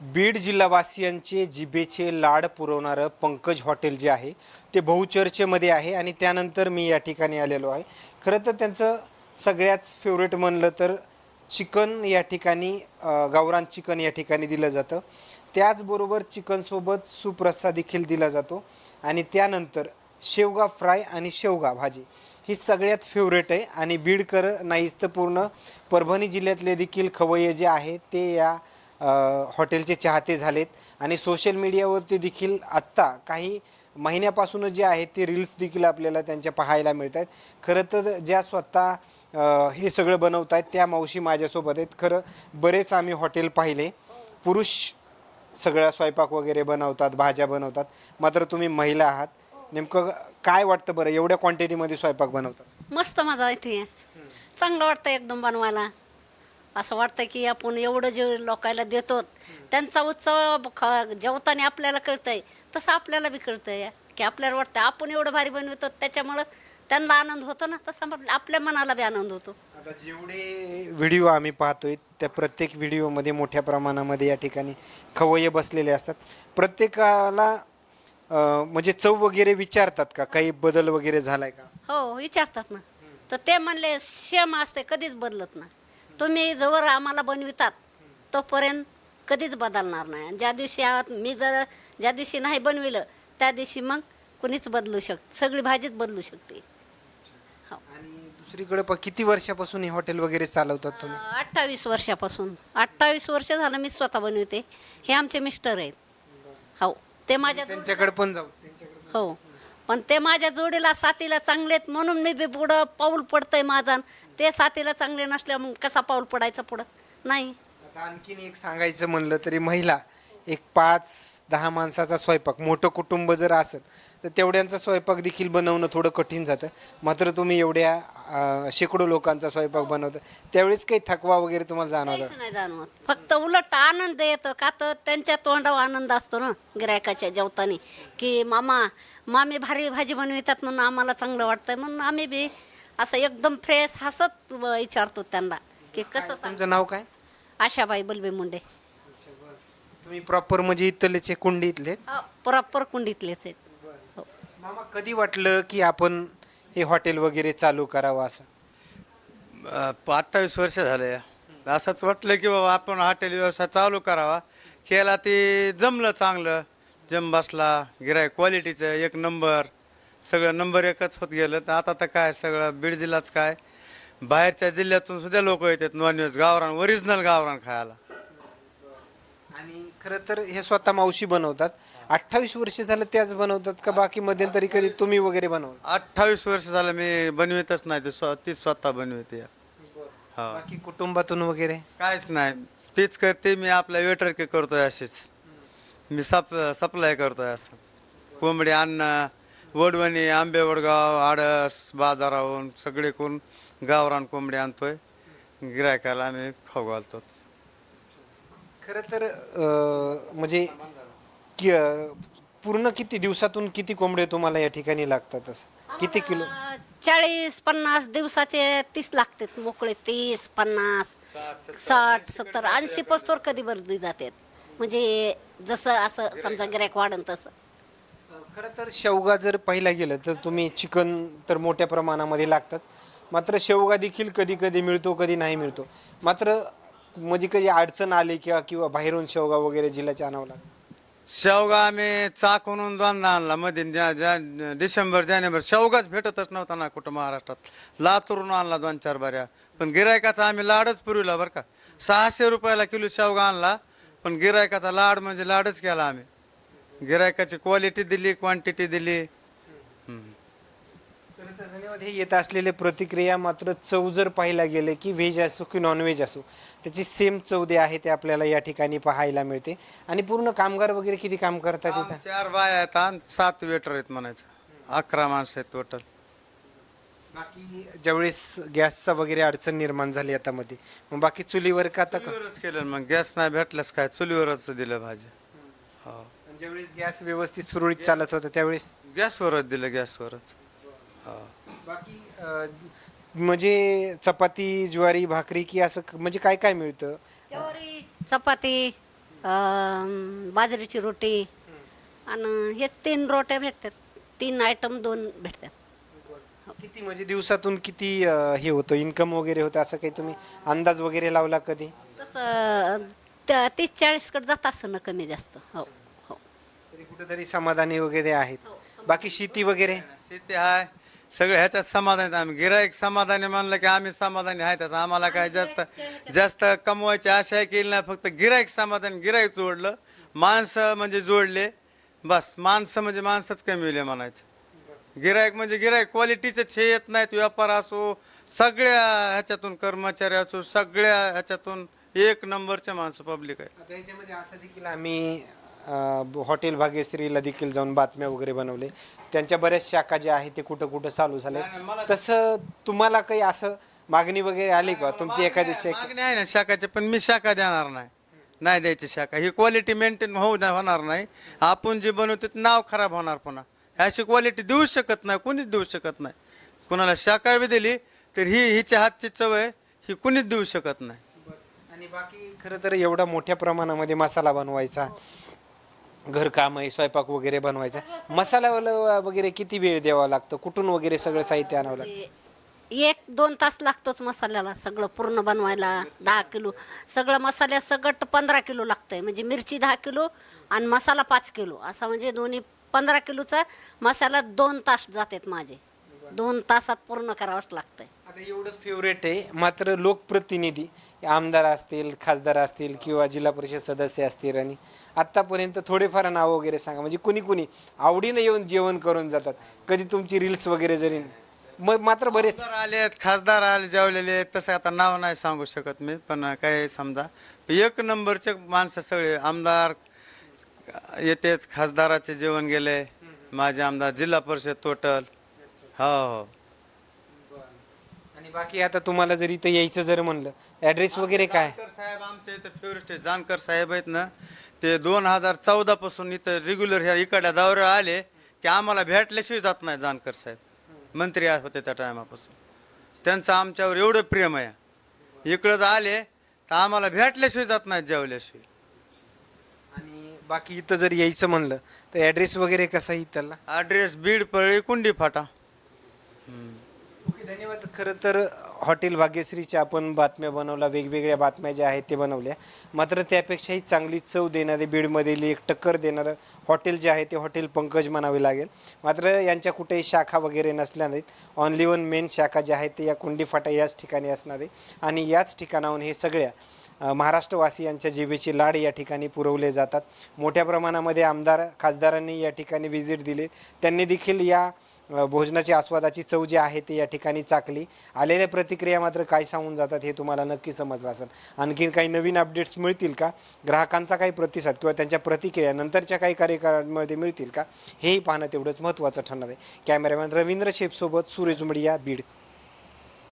बीड जिल्हावासियांचे जिभेचे लाड पुरवणारं Pankaj hotel जे आहे ते बहुचर्चेमध्ये आहे आणि त्यानंतर मी या ठिकाणी आलेलो आहे. खरं तर त्यांचं सगळ्यात फेवरेट म्हणलं तर चिकन या ठिकाणी गावरान चिकन या ठिकाणी दिलं जातं. त्याचबरोबर चिकनसोबत सूप रस्सा देखील दिला जातो आणि त्यानंतर शेवगा फ्राय आणि शेवगा भाजी ही सगळ्यात फेवरेट आहे. आणि बीडकर नाहीच तर पूर्ण परभणी जिल्ह्यातले देखील खवय्ये जे आहेत ते या हॉटेलचे चाहते झालेत आणि सोशल मीडियावरती देखील आत्ता काही महिन्यापासूनच जे आहेत ते रील्स देखील आपल्याला त्यांच्या पाहायला मिळत आहेत. खरं तर ज्या स्वतः हे सगळं बनवत आहेत त्या मावशी माझ्यासोबत आहेत. खरं बरेच आम्ही हॉटेल पाहिले, पुरुष सगळा स्वयंपाक वगैरे बनवतात, भाज्या बनवतात, मात्र तुम्ही महिला आहात. नेमकं काय वाटतं बरं, एवढ्या क्वांटिटीमध्ये स्वयंपाक बनवतात? मस्त मजा येते. चांगलं वाटतं एकदम बनवायला. असं वाटतं की आपण एवढं जे लोकायला देतो त्यांचा उत्सव जेवताना आपल्याला कळतंय, तसं आपल्याला बी कळतंय की आपल्याला वाटतं आपण एवढं भारी बनवतो त्याच्यामुळं त्यांना आनंद होतो ना, तसा आपल्या मनाला बी आनंद होतो. आता जेवढे व्हिडिओ आम्ही पाहतोय त्या प्रत्येक व्हिडिओमध्ये मोठ्या प्रमाणामध्ये या ठिकाणी खवय्ये बसलेले असतात. प्रत्येकाला म्हणजे चव वगैरे विचारतात का, काही बदल वगैरे झालाय का? हो विचारतात ना. तर ते म्हणले सेम असते, कधीच बदलत नाही. तुम्ही जवळ आम्हाला बनवितात तोपर्यंत कधीच बदलणार नाही. ज्या दिवशी ज्या दिवशी नाही बनविलं त्या दिवशी मग कुणीच बदलू सगळी भाजीच बदलू शकते. हो. आणि दुसरीकडे किती वर्षापासून हे हॉटेल वगैरे चालवतात तुम्ही? 28 वर्षापासून. 28 वर्ष झालं मी स्वतः बनवते. हे आमचे मिस्टर आहेत. हो. ते माझ्या त्यांच्याकडे पण जाऊ. हो. पण ते माझ्या जोडीला साथीला चांगलेत म्हणून मी बी पुढं पाऊल पडतंय माझा. ते साथीला चांगले नसल्या मग कसा पाऊल पडायचा पुढं? नाही. आता आणखीन एक सांगायचं म्हणलं तरी महिला एक 5-10 माणसाचा स्वयंपाक, मोठं कुटुंब जर असेल तर तेवढ्यांचा स्वयंपाक देखील बनवणं थोडं कठीण जातं. मात्र तुम्ही एवढ्या शेकडो लोकांचा स्वयंपाक बनवता त्यावेळेस काही थकवा वगैरे तुम्हाला जाणवला? काहीच नाही जाणवत. फक्त उलट आनंद येतो का, तर त्यांच्या तोंडावर आनंद असतो ना गिरायकाच्या जेवताना, की मामी भारी भाजी बनवितात म्हणून आम्हाला चांगलं वाटतंय. म्हणून आम्ही बी असं एकदम फ्रेश हसत विचारतो त्यांना की कसं तुमचं नाव काय? आशाबाई बलवे मुंडे. तुम्ही प्रॉपर म्हणजे इथलेचे, कुंडी इथले? प्रॉपर कुंडीतलेच आहेत. हो. मामा, कधी वाटलं की आपण हे हॉटेल वगैरे चालू करावं असं? 28 वर्ष झाले. असंच वाटलं की बाबा आपण हॉटेल व्यवसाय चालू करावा. केला ते जमलं, चांगलं जम बसला. गिराईक क्वालिटीचं एक नंबर, सगळं नंबर एकच होत गेलं. तर आता तर काय सगळं बीड जिल्हाच काय, बाहेरच्या जिल्ह्यातून सुद्धा लोक येतात नॉनव्हेज, गावरान, ओरिजिनल गावरान खायला. आणि खरं तर हे स्वतः मावशी बनवतात. 28 वर्ष झालं त्याच बनवतात का बाकी मध्यंतरी कधी तुम्ही वगैरे बनवलं? 28 वर्ष झालं मी बनवितच नाही, ते ती स्वतः बनविते. हा, बाकी कुटुंबातून वगैरे? काहीच नाही, तीच करते. मी आपल्या वेटर के करतोय अशीच. मी सप्लाय करतोय असं. कोंबडी अन्न, वडवणी, आंबे, वडगाव, आडस बाजाराहून सगळे कोण गावरान कोंबडी आणतोय. गिरायकाला आम्ही खाऊ घालतो. खरं तर म्हणजे पूर्ण किती दिवसातून किती कोंबडे तुम्हाला या ठिकाणी लागतात असं? किती किलो? 40-50 दिवसाचे 30 लागतात मोकळे. 30-50 60-70 80 पस्तोर कधी बरदी जातात. म्हणजे जसं असं समजा गिरायक वाढन तसं. खरं तर शेवगा जर पाहिला गेलं तर तुम्ही चिकन तर मोठ्या प्रमाणामध्ये लागतंच, मात्र शेवगा देखील कधी कधी मिळतो, कधी नाही मिळतो. मात्र म्हणजे कधी अडचण आली किंवा बाहेरून शेवगा वगैरे जिल्ह्याच्या आणावं लागलं? शेवगा आम्ही चाकून दोनदा आणला मध्ये, डिसेंबर जानेवारी. शेवगाच भेटतच नव्हता ना कुठं महाराष्ट्रात. लातूरून आणला 2-4 बाऱ्या. पण गिरायकाचा आम्ही लाडच पुरविला बरं का. 600 रुपयाला किलो शेवगा आणला, पण गिरायकाचा लाड म्हणजे लाडच केला आम्ही. गिरायकाची क्वालिटी दिली, क्वांटिटी दिली. खरं तर धन्यवाद. हे येत असलेले प्रतिक्रिया. मात्र चव जर पाहायला गेले की व्हेज असो की नॉनव्हेज असो त्याची सेम चव जे आहे ते आपल्याला या ठिकाणी पाहायला मिळते. आणि पूर्ण कामगार वगैरे किती काम करतात इथं? 4 बाया आहेत आणि 7 वेटर आहेत म्हणायचं. 11 माणसं आहेत टोटल. बाकी ज्यावेळेस गॅसचा वगैरे अडचण निर्माण झाली आता मध्ये, मग बाकी चुलीवर का आता का? चुलीवरच केलं मग. गॅस नाही भेटल्यास काय, चुलीवरच दिलं भाजी. हो, ज्यावेळेस गॅस व्यवस्थित सुरळीत चालत होता त्यावेळेस गॅसवरच दिलं, गॅसवरच. हो. बाकी म्हणजे चपाती, ज्वारी, भाकरी की असं म्हणजे काय काय मिळतं? ज्वारी, चपाती, बाजरीची रोटी आणि हे 3 रोट्या भेटतात. 3 आयटम 2 भेटतात. किती म्हणजे दिवसातून किती हे होतं इन्कम वगैरे होतं असं काही तुम्ही अंदाज वगैरे लावला कधी? तसं 30-40 कडे जात असं ना कमी जास्त. हो हो. तरी कुठेतरी समाधानी वगैरे आहेत. बाकी शेती वगैरे शेती आहे सगळं ह्याच्यात समाधान आम्ही गिराईक समाधानी म्हणलं की आम्ही समाधानी आहे त्याचं आम्हाला काय जास्त जास्त कमवायची आशा केली नाही फक्त गिराईक समाधान गिराईक जोडलं माणसं म्हणजे जोडले बस माणसं म्हणजे माणसंच कमविले म्हणायचं गिराईक म्हणजे गिराईक क्वालिटीचंच हे येत नाहीत व्यापार असो सगळ्या ह्याच्यातून कर्मचारी असो सगळ्या ह्याच्यातून एक नंबरचे माणसं पब्लिक आहे. आता याच्यामध्ये असं देखील आम्ही हॉटेल भाग्यश्रीला देखील जाऊन बातम्या वगैरे बनवले त्यांच्या बऱ्याच शाखा ज्या आहेत ते कुठं कुठं चालू झाले तसं तुम्हाला काही असं मागणी वगैरे आली का तुमची एखादी शाखा? मागणी आहे ना शाखाचे पण मी शाखा देणार नाही नाही द्यायची शाखा ही क्वालिटी मेंटेन होणार नाही आपण जे बनवतो ते नाव खराब होणार पुन्हा अशी क्वालिटी देऊ शकत नाही कुणीच देऊ शकत नाही कुणाला शाखा बी दिली तर हिच्या हातची चव आहे ही कुणीच देऊ शकत नाही. आणि बाकी खरं तर एवढा मोठ्या प्रमाणामध्ये मसाला बनवायचा घरकाम आहे स्वयंपाक वगैरे बनवायचा मसाला वगैरे किती वेळ द्यावा लागतो कुठून वगैरे सगळं साहित्य आणावं लागतं? 1-2 तास लागतोच मसाल्याला सगळं पूर्ण बनवायला. 10 किलो सगळं मसाल्या सगट 15 किलो लागतंय म्हणजे मिरची 10 किलो आणि मसाला 5 किलो असा म्हणजे दोन्ही 15 किलोचा मसाला 2 तास जातात माझे. 2 तासात पूर्ण करावंच लागतंय. आता एवढं फेवरेट आहे मात्र लोकप्रतिनिधी आमदार असतील खासदार असतील किंवा जिल्हा परिषद सदस्य असतील आणि आत्तापर्यंत थोडेफार नाव वगैरे सांगा म्हणजे कुणी कुणी आवडीनं येऊन जेवण करून जातात कधी तुमची रील्स वगैरे जरी मग मात्र बरेच आले खासदार आले जेवलेले आहेत तसं आता नाव नाही सांगू शकत मी पण काय समजा एक नंबरचे माणसं सगळे आमदार येतात खासदाराचे जेवण गेले माझे आमदार जिल्हा परिषद टोटल हो हो. आणि बाकी आता तुम्हाला जर इथं यायचं जर म्हणलं ॲड्रेस वगैरे काय? जानकर साहेब आमच्या इथं फेवरेट जानकर साहेब आहेत ना ते 2014 पासून इथं रेग्युलर ह्या इकडल्या दौऱ्यावर आले की आम्हाला भेटल्याशिवाय जात नाही जानकर साहेब मंत्री होते त्या टायमापासून त्यांचं आमच्यावर एवढं प्रेम आहे इकडं आले तर आम्हाला भेटल्याशिवाय जात नाही जेवल्याशिवाय. आणि बाकी इथं जर यायचं म्हणलं तर ॲड्रेस वगैरे कसा इथला? ॲड्रेस बीड परळी कुंडी फाटा. ओके धन्यवाद. खरं तर हॉटेल भाग्यश्रीच्या आपण बातम्या बनवल्या वेगवेगळ्या बातम्या ज्या आहेत ते बनवल्या मात्र त्यापेक्षाही चांगली चव देणारे बीडमधील एक टक्कर देणारं हॉटेल जे आहे ते हॉटेल पंकज म्हणावे लागेल. मात्र यांच्या कुठेही शाखा वगैरे नसल्या नाहीत. ऑनली वन मेन शाखा ज्या आहेत ते या कुंडी फाटा याच ठिकाणी असणार आहे आणि याच ठिकाणाहून हे सगळ्या महाराष्ट्रवासियांच्या जिभेचे लाड या ठिकाणी पुरवले जातात. मोठ्या प्रमाणामध्ये आमदार खासदारांनी या ठिकाणी व्हिजिट दिली त्यांनी देखील या भोजनाची आस्वादाची चव जी आहे ती या ठिकाणी चाकली. आलेल्या प्रतिक्रिया मात्र काय सांगून जातात हे तुम्हाला नक्की समजलं असेल. आणखीन काही नवीन अपडेट्स मिळतील का ग्राहकांचा काही प्रतिसाद किंवा त्यांच्या प्रतिक्रिया नंतरच्या काही कार्यक्रमांमध्ये मिळतील का हेही पाहणं तेवढंच महत्त्वाचं ठरणार आहे. कॅमेरामॅन रवींद्र शेफसोबत सुरेश उमडिया बीड.